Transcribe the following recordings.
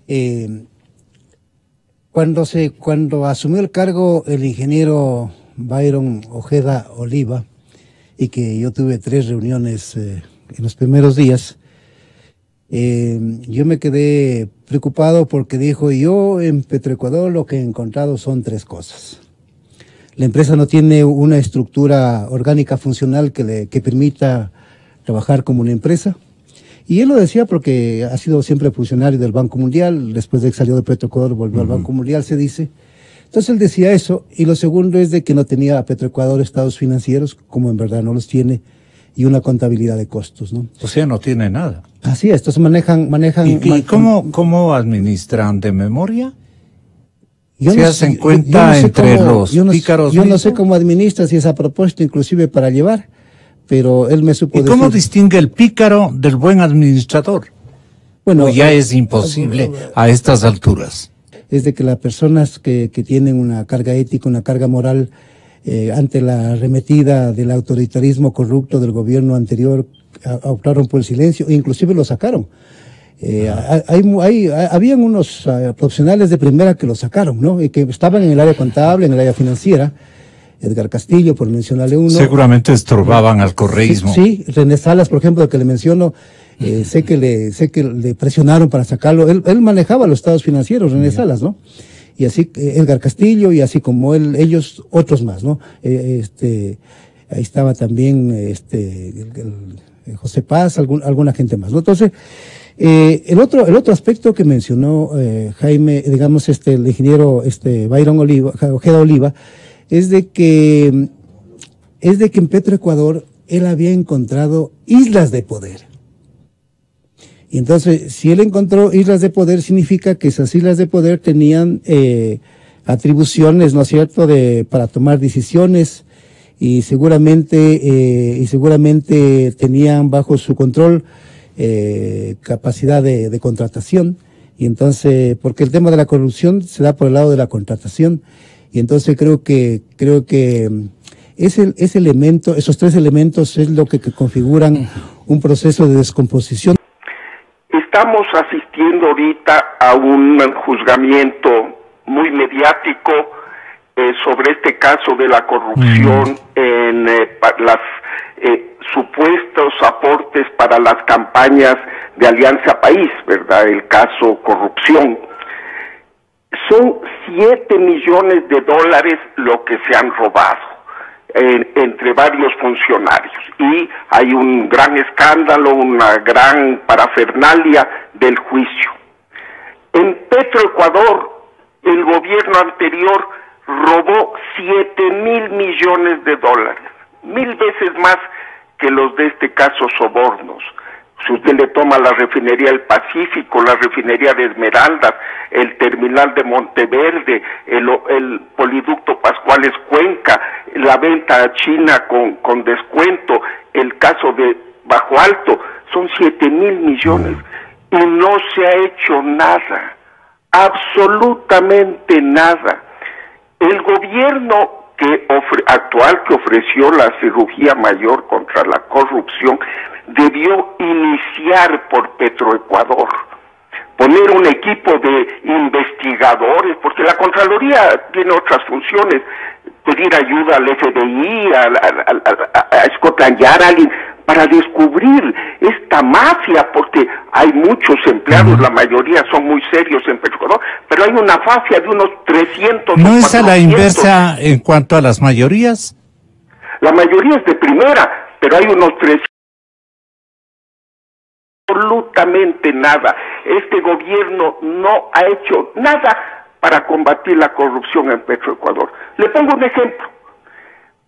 Eh, cuando asumió el cargo el ingeniero Byron Ojeda Oliva, y que yo tuve 3 reuniones en los primeros días, yo me quedé preocupado porque dijo: yo en Petroecuador lo que he encontrado son 3 cosas. La empresa no tiene una estructura orgánica funcional que permita trabajar como una empresa. Y él lo decía porque ha sido siempre funcionario del Banco Mundial. Después de que salió de Petroecuador volvió al Banco Mundial, se dice. Entonces él decía eso. Y lo segundo es de que no tenía a Petroecuador estados financieros, como en verdad no los tiene, y una contabilidad de costos, ¿no? O sea, no tiene nada. Así es, entonces manejan... ¿Y cómo administran de memoria? ¿Se no hacen sé, cuenta yo no sé entre cómo, los pícaros? Yo no sé cómo administra, si es a propósito inclusive para llevar, pero él me supo ¿Y cómo distingue el pícaro del buen administrador? Bueno, ya es imposible a estas alturas. Es de que las personas que tienen una carga ética, una carga moral, ante la arremetida del autoritarismo corrupto del gobierno anterior, optaron por el silencio e inclusive lo sacaron. Habían unos profesionales de primera que lo sacaron, ¿no? Y que estaban en el área contable, en el área financiera. Edgar Castillo, por mencionarle uno. Seguramente estorbaban al correísmo. Sí, René Salas, por ejemplo, que le menciono, sé que le presionaron para sacarlo. Él manejaba los estados financieros, René Salas, ¿no? Y así Edgar Castillo, y así como ellos, otros más, ¿no? Ahí estaba también José Paz, alguna gente más, ¿no? Entonces, el otro aspecto que mencionó Jaime, digamos, el ingeniero Byron Ojeda Oliva, es de que en Petroecuador él había encontrado islas de poder. Y entonces, si él encontró islas de poder, significa que esas islas de poder tenían atribuciones, ¿no es cierto?, para tomar decisiones, y seguramente tenían bajo su control capacidad de contratación. Y entonces, porque el tema de la corrupción se da por el lado de la contratación, y entonces creo que esos 3 elementos es lo que configuran un proceso de descomposición. Estamos asistiendo ahorita a un juzgamiento muy mediático sobre este caso de la corrupción en las supuestos aportes para las campañas de Alianza País, ¿verdad? El caso corrupción. Son $7 millones lo que se han robado entre varios funcionarios, y hay un gran escándalo, una gran parafernalia del juicio. En Petroecuador, el gobierno anterior robó $7.000 millones, 1000 veces más que los de este caso sobornos. Si usted le toma la refinería del Pacífico, la refinería de Esmeraldas, el terminal de Monteverde, el poliducto Pascuales Cuenca, la venta a China con descuento, el caso de Bajo Alto, son $7.000 millones y no se ha hecho nada, absolutamente nada. El gobierno actual que ofreció la cirugía mayor contra la corrupción debió iniciar por Petroecuador, poner un equipo de investigadores, porque la Contraloría tiene otras funciones, pedir ayuda al FBI, a Scotland Yard, a alguien, para descubrir esta mafia, porque hay muchos empleados, la mayoría son muy serios en Petroecuador, pero hay una mafia de unos 300. ¿No es a la inversa en cuanto a las mayorías? La mayoría es de primera, pero hay unos 300. Absolutamente nada. Este gobierno no ha hecho nada para combatir la corrupción en Petroecuador. Le pongo un ejemplo.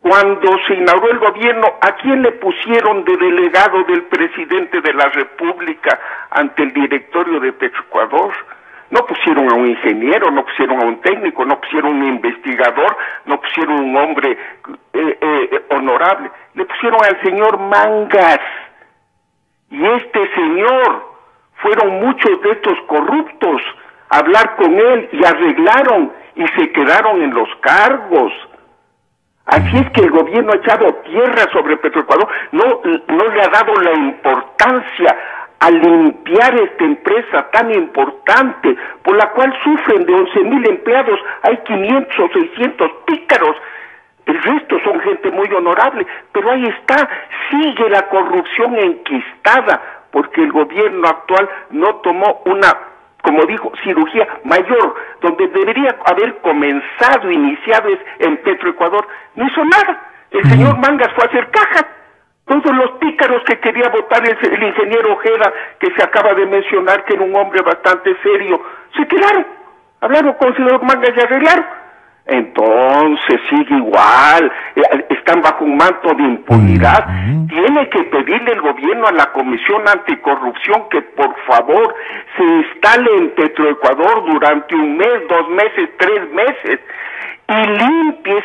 Cuando se inauguró el gobierno, ¿a quién le pusieron de delegado del presidente de la República ante el directorio de Petroecuador? No pusieron a un ingeniero, no pusieron a un técnico, no pusieron a un investigador, no pusieron a un hombre honorable. Le pusieron al señor Mangas. Y este señor, fueron muchos de estos corruptos a hablar con él y arreglaron y se quedaron en los cargos. Así es que el gobierno ha echado tierra sobre Petroecuador, no le ha dado la importancia a limpiar esta empresa tan importante, por la cual sufren de 11,000 empleados, hay 500 o 600 pícaros. El resto son gente muy honorable, pero ahí está, sigue la corrupción enquistada, porque el gobierno actual no tomó una, como dijo, cirugía mayor, donde debería haber comenzado, iniciado en Petroecuador. No hizo nada. El señor Mangas fue a hacer caja. Todos los pícaros que quería votar el ingeniero Ojeda, que se acaba de mencionar que era un hombre bastante serio, se quedaron. Hablaron con el señor Mangas y arreglaron. Entonces sigue igual, están bajo un manto de impunidad. Tiene que pedirle el gobierno a la Comisión Anticorrupción que por favor se instale en Petroecuador durante 1 mes, 2 meses, 3 meses y limpie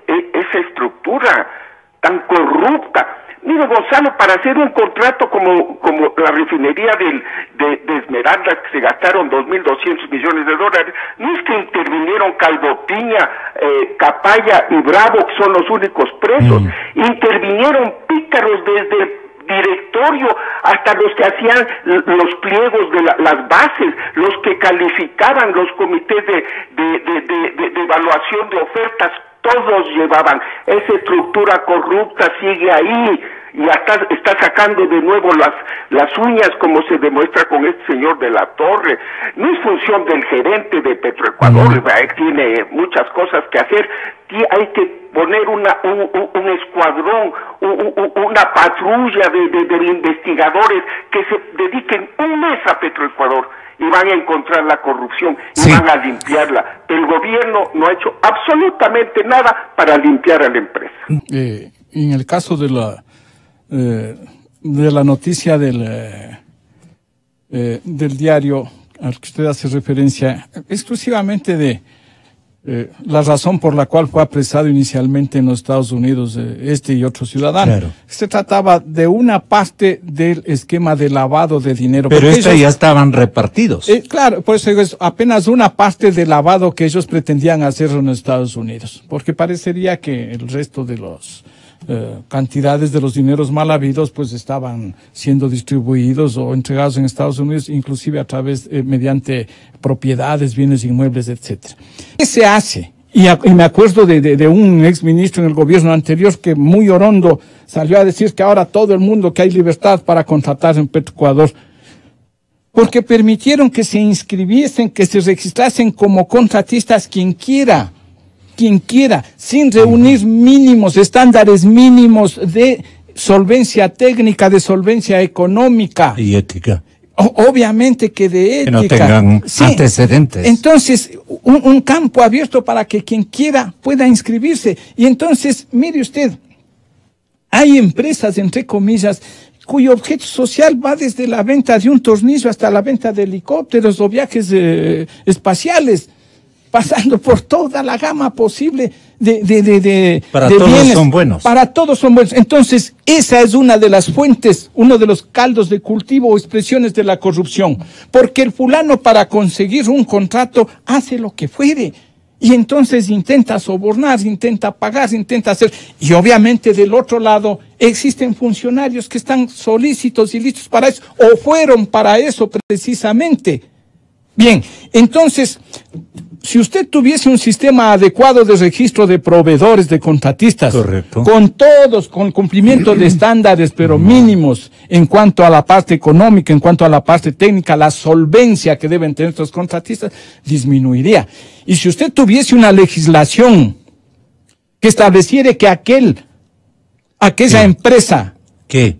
esa estructura tan corrupta. Mire, Gonzalo, para hacer un contrato como la refinería de Esmeralda, que se gastaron $2.200 millones, no es que intervinieron Calvopiña, Capaya y Bravo, que son los únicos presos, intervinieron pícaros desde el directorio hasta los que hacían los pliegos de las bases, los que calificaban los comités de evaluación de ofertas. Todos llevaban, esa estructura corrupta sigue ahí y hasta está sacando de nuevo las uñas, como se demuestra con este señor de la Torre. No es función del gerente de Petroecuador, él tiene muchas cosas que hacer. Hay que poner un escuadrón, una patrulla de investigadores que se dediquen 1 mes a Petroecuador y van a encontrar la corrupción y van a limpiarla. El gobierno no ha hecho absolutamente nada para limpiar a la empresa. En el caso de la noticia del diario al que usted hace referencia, exclusivamente de la razón por la cual fue apresado inicialmente en los Estados Unidos y otro ciudadano. Claro. Se trataba de una parte del esquema de lavado de dinero. Pero estos ya estaban repartidos. Claro, pues es apenas una parte del lavado que ellos pretendían hacer en los Estados Unidos, porque parecería que el resto de los cantidades de los dineros mal habidos pues estaban siendo distribuidos o entregados en Estados Unidos, inclusive a través, mediante propiedades, bienes inmuebles, etcétera. ¿Qué se hace? Y me acuerdo de un exministro en el gobierno anterior que muy orondo salió a decir que ahora todo el mundo, que hay libertad para contratar en Petroecuador, porque permitieron que se inscribiesen, que se registrasen como contratistas quien quiera, sin reunir estándares mínimos de solvencia técnica, de solvencia económica. Y ética. Obviamente que de ética. Que no tengan antecedentes. Entonces, un campo abierto para que quien quiera pueda inscribirse. Y entonces, mire usted, hay empresas, entre comillas, cuyo objeto social va desde la venta de un tornillo hasta la venta de helicópteros o viajes espaciales, pasando por toda la gama posible para todos bienes. Son buenos. Para todos son buenos. Entonces, esa es una de las fuentes, uno de los caldos de cultivo o expresiones de la corrupción. Porque el fulano, para conseguir un contrato, hace lo que fuere. Y entonces intenta sobornar, intenta pagar, intenta hacer. Y obviamente del otro lado existen funcionarios que están solícitos y listos para eso, o fueron para eso precisamente. Bien, entonces, si usted tuviese un sistema adecuado de registro de proveedores, de contratistas, correcto, con cumplimiento de estándares, pero mínimos en cuanto a la parte económica, en cuanto a la parte técnica, la solvencia que deben tener estos contratistas, disminuiría. Y si usted tuviese una legislación que estableciera que aquella empresa que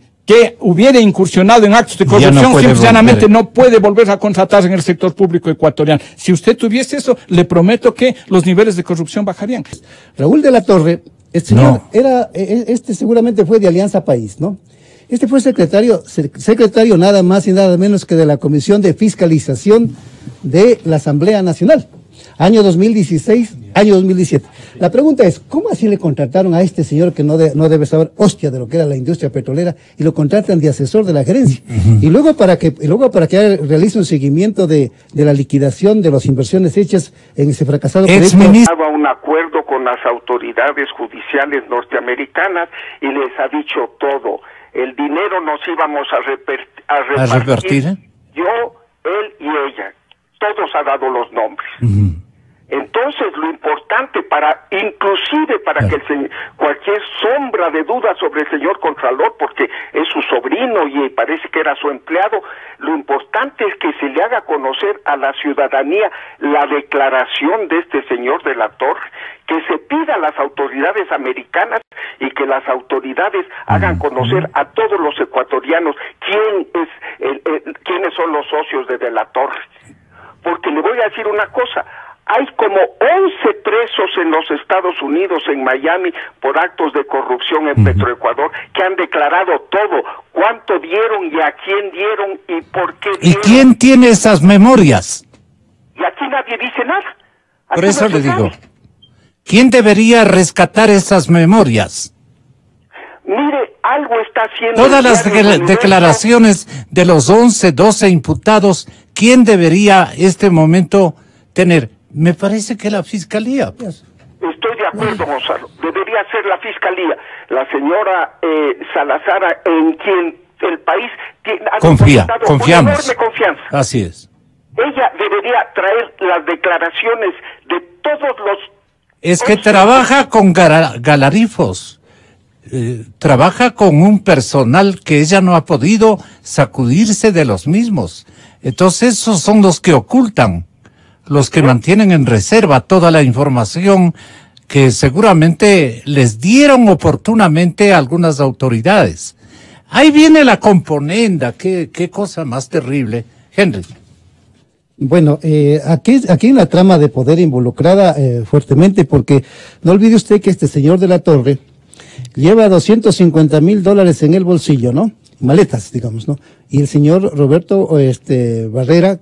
hubiera incursionado en actos de corrupción, simplemente no puede volver a contratar en el sector público ecuatoriano. Si usted tuviese eso, le prometo que los niveles de corrupción bajarían. Raúl de la Torre, este señor seguramente fue de Alianza País, ¿no? Este fue secretario nada más y nada menos que de la Comisión de Fiscalización de la Asamblea Nacional. Año 2016, año 2017. La pregunta es, ¿cómo así le contrataron a este señor que no debe saber hostia de lo que era la industria petrolera y lo contratan de asesor de la gerencia? Y luego para que realice un seguimiento de la liquidación de las inversiones hechas en ese fracasado proyecto. Estaba un acuerdo con las autoridades judiciales norteamericanas y les ha dicho todo. el dinero nos íbamos a repartir. Yo, él y ella. Todos ha dado los nombres. Entonces, lo importante inclusive para que cualquier sombra de duda sobre el señor Contralor, porque es su sobrino y parece que era su empleado, lo importante es que se le haga conocer a la ciudadanía la declaración de este señor de la Torre, que se pida a las autoridades americanas y que las autoridades hagan conocer a todos los ecuatorianos quiénes son los socios de la Torre. Porque le voy a decir una cosa, hay como 11 presos en los Estados Unidos, en Miami, por actos de corrupción en Petroecuador, que han declarado todo, cuánto dieron y a quién dieron y por qué dieron. ¿Y quién tiene esas memorias? Y aquí nadie dice nada. Por eso le digo, ¿quién debería rescatar esas memorias? Mire, algo está haciendo... Todas las declaraciones de los 11, 12 imputados, ¿quién debería este momento tener? Me parece que la Fiscalía. Estoy de acuerdo, Gonzalo. Debería ser la Fiscalía. La señora Salazar, en quien el país ha confiamos. Una enorme confianza. Así es. Ella debería traer las declaraciones de todos los... Es que trabaja con galarifos. Trabaja con un personal que ella no ha podido sacudirse de los mismos. Entonces esos son los que ocultan, los que mantienen en reserva toda la información que seguramente les dieron oportunamente a algunas autoridades. Ahí viene la componenda, qué cosa más terrible. Henry. Bueno, aquí hay una trama de poder involucrada fuertemente, porque no olvide usted que este señor de la Torre lleva $250,000 en el bolsillo, ¿no? Maletas, digamos, ¿no? Y el señor Roberto Barrera,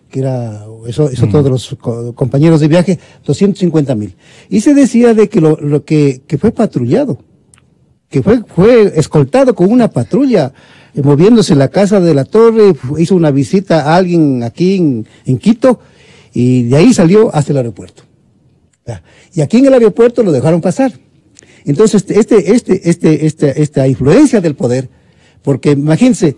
que era eso todos los compañeros de viaje, 250,000. Y se decía de que lo que fue patrullado, que fue escoltado con una patrulla, moviéndose en la casa de la Torre, hizo una visita a alguien aquí en Quito, y de ahí salió hasta el aeropuerto. Y aquí en el aeropuerto lo dejaron pasar. Entonces, esta influencia del poder, porque imagínense,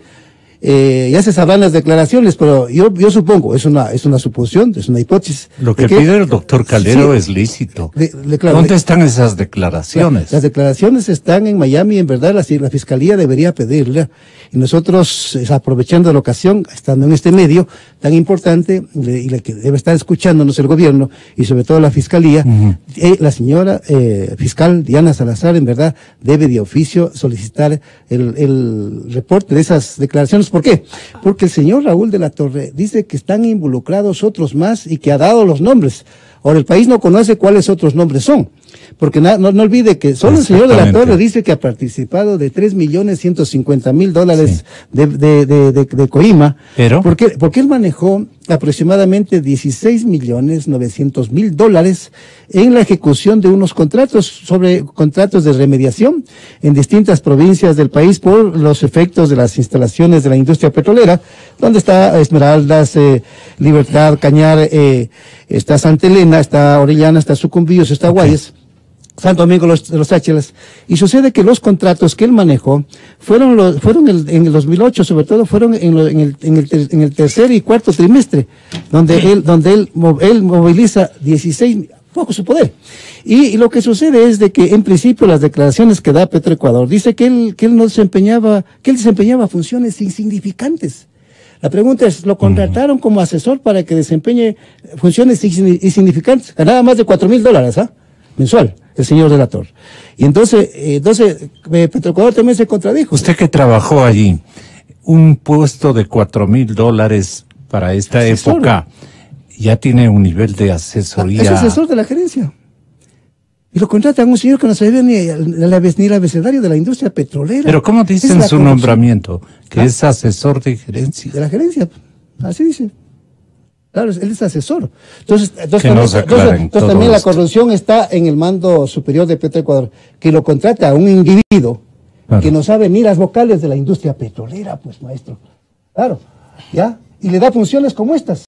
ya se sabrán las declaraciones, pero yo supongo, es una suposición, es una hipótesis. Lo que pide el doctor Calero es lícito. Claro, ¿dónde están esas declaraciones? Las declaraciones están en Miami, en verdad la Fiscalía debería pedirla. Y nosotros, aprovechando la ocasión, estando en este medio tan importante, y la que debe estar escuchándonos el gobierno, y sobre todo la Fiscalía, la señora fiscal Diana Salazar, en verdad, debe de oficio solicitar el reporte de esas declaraciones. ¿Por qué? Porque el señor Raúl de la Torre dice que están involucrados otros más y que ha dado los nombres. Ahora, el país no conoce cuáles otros nombres son. Porque no olvide que solo el señor de la Torre dice que ha participado de $3,150,000 de coima. ¿Pero? Porque él manejó aproximadamente $16,900,000 en la ejecución de unos contratos de remediación en distintas provincias del país por los efectos de las instalaciones de la industria petrolera, donde está Esmeraldas, Libertad, Cañar, está Santa Elena, está Orellana, está Sucumbíos, está Guayas. Santo Domingo de los Áchilas. Y sucede que los contratos que él manejó fueron en el 2008, sobre todo fueron en el tercer y cuarto trimestre, donde él moviliza 16, poco su poder. Y lo que sucede es de que en principio las declaraciones que da Petroecuador dice que él desempeñaba funciones insignificantes. La pregunta es, ¿lo contrataron como asesor para que desempeñe funciones insignificantes? Ganaba más de $4,000, mensual, el señor de la Torre. Y entonces Petroecuador también se contradijo. Usted que trabajó allí, un puesto de $4,000 para esta época, ya tiene un nivel de asesoría. Es asesor de la gerencia. Y lo contratan a un señor que no sabía ni el abecedario de la industria petrolera. Pero ¿cómo dicen su nombramiento? Que es asesor de gerencia. De la gerencia, así dice. Claro, él es asesor. Entonces también la corrupción está en el mando superior de Petroecuador, que lo contrata a un individuo que no sabe ni las vocales de la industria petrolera, pues, maestro. Claro, ¿ya? Y le da funciones como estas.